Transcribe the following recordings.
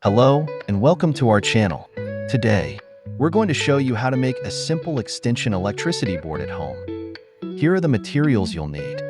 Hello, and welcome to our channel. Today, we're going to show you how to make a simple extension electricity board at home. Here are the materials you'll need.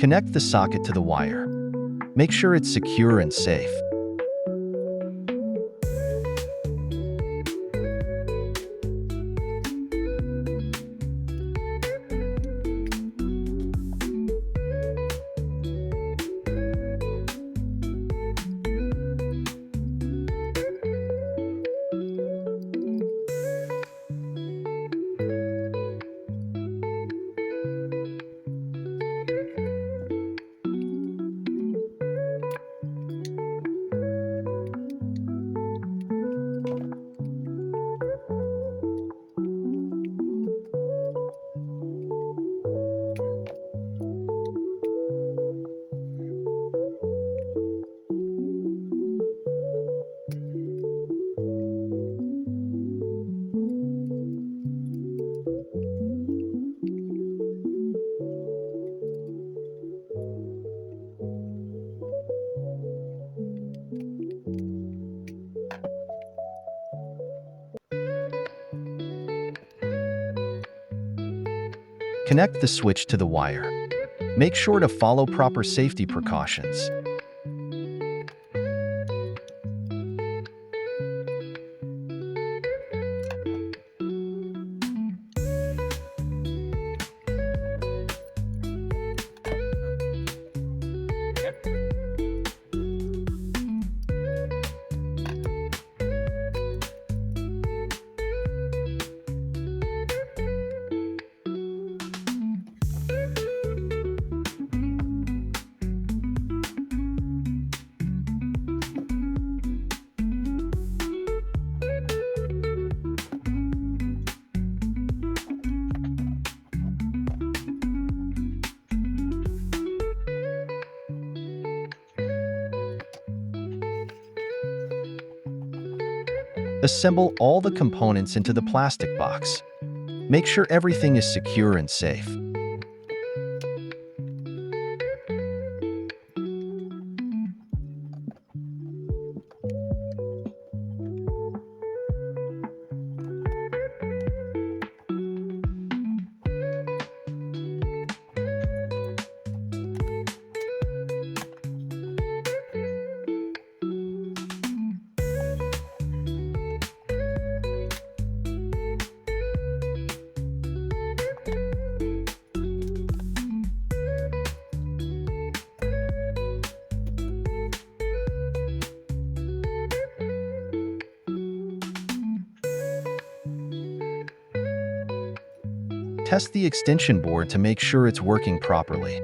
Connect the socket to the wire. Make sure it's secure and safe. Connect the switch to the wire. Make sure to follow proper safety precautions. Assemble all the components into the plastic box. Make sure everything is secure and safe. test the extension board to make sure it's working properly.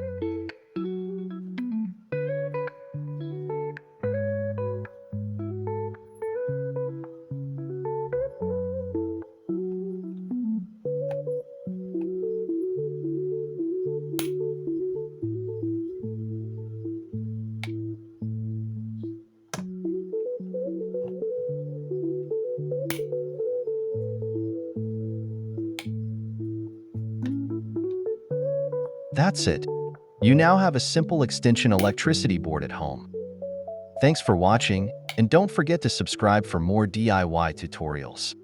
That's it. You now have a simple extension electricity board at home. Thanks for watching, and don't forget to subscribe for more DIY tutorials.